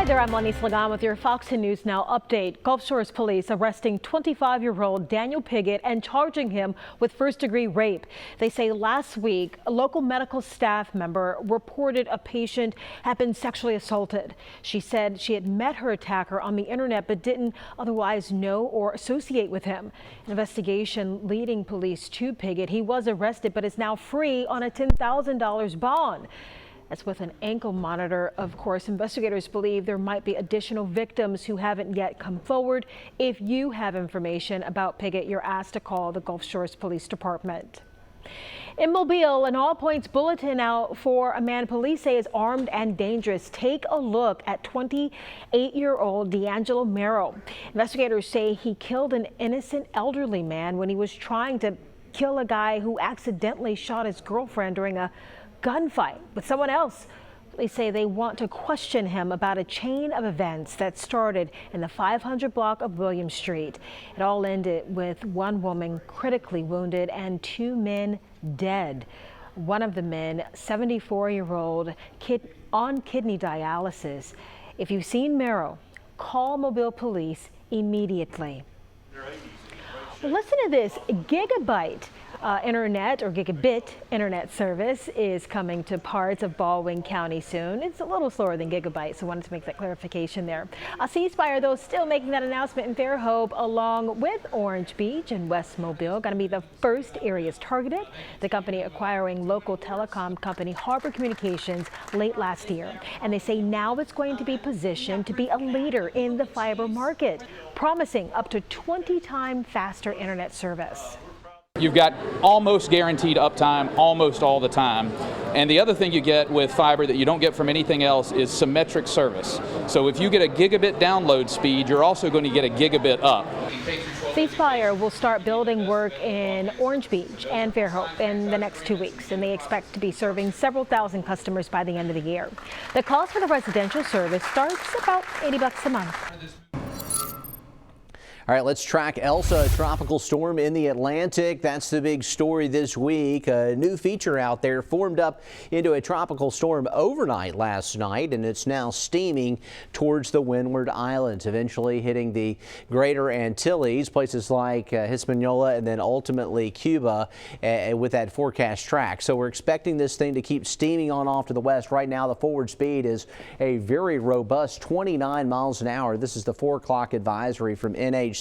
there, I'm Lenny Slagan with your Fox News Now update. Gulf Shores police arresting 25-year-old Daniel Piggott and charging him with first-degree rape. They say last week a local medical staff member reported a patient had been sexually assaulted. She said she had met her attacker on the internet but didn't otherwise know or associate with him. An investigation leading police to Piggott. He was arrested but is now free on a $10,000 bond. As with an ankle monitor, of course, investigators believe there might be additional victims who haven't yet come forward. If you have information about Piggott, you're asked to call the Gulf Shores Police Department. In Mobile, an All Points Bulletin out for a man police say is armed and dangerous. Take a look at 28-year-old D'Angelo Merrill. Investigators say he killed an innocent elderly man when he was trying to kill a guy who accidentally shot his girlfriend during a gunfight with someone else. They say they want to question him about a chain of events that started in the 500 block of William Street. It all ended with one woman critically wounded and two men dead. One of the men, 74-year-old on kidney dialysis. If you've seen Merrill, call Mobile Police immediately. Well, listen to this. Gigabyte internet or gigabit internet service is coming to parts of Baldwin County soon. It's a little slower than gigabyte, so I wanted to make that clarification there. C-Spire, though, still making that announcement in Fairhope along with Orange Beach and West Mobile. Going to be the first areas targeted. The company acquiring local telecom company Harbor Communications late last year. And they say now it's going to be positioned to be a leader in the fiber market, promising up to 20 times faster internet service. You've got almost guaranteed uptime almost all the time. And the other thing you get with fiber that you don't get from anything else is symmetric service. So if you get a gigabit download speed, you're also going to get a gigabit up. C-Spire will start building work in Orange Beach and Fairhope in the next 2 weeks, and they expect to be serving several thousand customers by the end of the year. The cost for the residential service starts about $80 a month. All right, let's track Elsa, a tropical storm in the Atlantic. That's the big story this week. A new feature out there formed up into a tropical storm overnight last night, and it's now steaming towards the Windward Islands, eventually hitting the greater Antilles, places like Hispaniola, and then ultimately Cuba with that forecast track. So we're expecting this thing to keep steaming on off to the west. Right now, the forward speed is a very robust 29 miles an hour. This is the 4 o'clock advisory from NHC.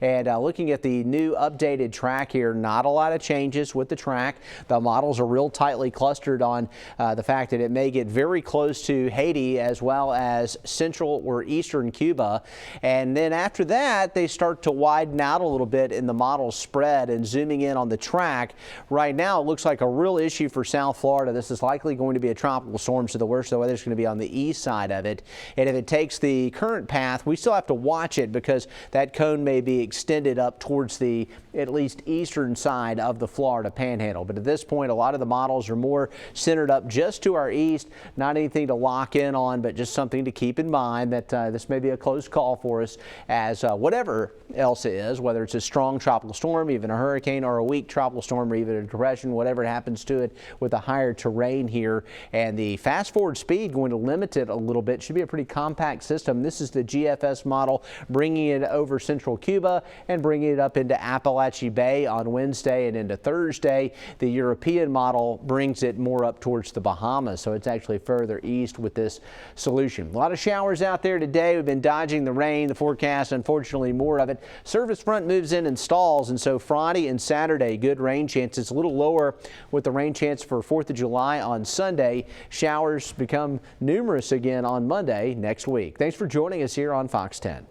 And looking at the new updated track here, not a lot of changes with the track. The models are real tightly clustered on the fact that it may get very close to Haiti as well as central or eastern Cuba. And then after that, they start to widen out a little bit in the model spread. And zooming in on the track, right now it looks like a real issue for South Florida. This is likely going to be a tropical storm, so the worst of the weather is going to be on the east side of it. And if it takes the current path, we still have to watch it because that cone may be extended up towards the at least eastern side of the Florida Panhandle. But at this point, a lot of the models are more centered up just to our east. Not anything to lock in on, but just something to keep in mind that this may be a close call for us as whatever else it is, whether it's a strong tropical storm, even a hurricane, or a weak tropical storm, or even a depression, whatever happens to it with a higher terrain here. And the fast forward speed going to limit it a little bit. Should be a pretty compact system. This is the GFS model bringing it over central Cuba and bringing it up into Appalachia Bay on Wednesday and into Thursday. The European model brings it more up towards the Bahamas, so it's actually further east with this solution. A lot of showers out there today. We've been dodging the rain. The forecast, unfortunately, more of it. Service front moves in and stalls, and so Friday and Saturday, good rain chances. A little lower with the rain chance for 4th of July on Sunday. Showers become numerous again on Monday next week. Thanks for joining us here on Fox 10.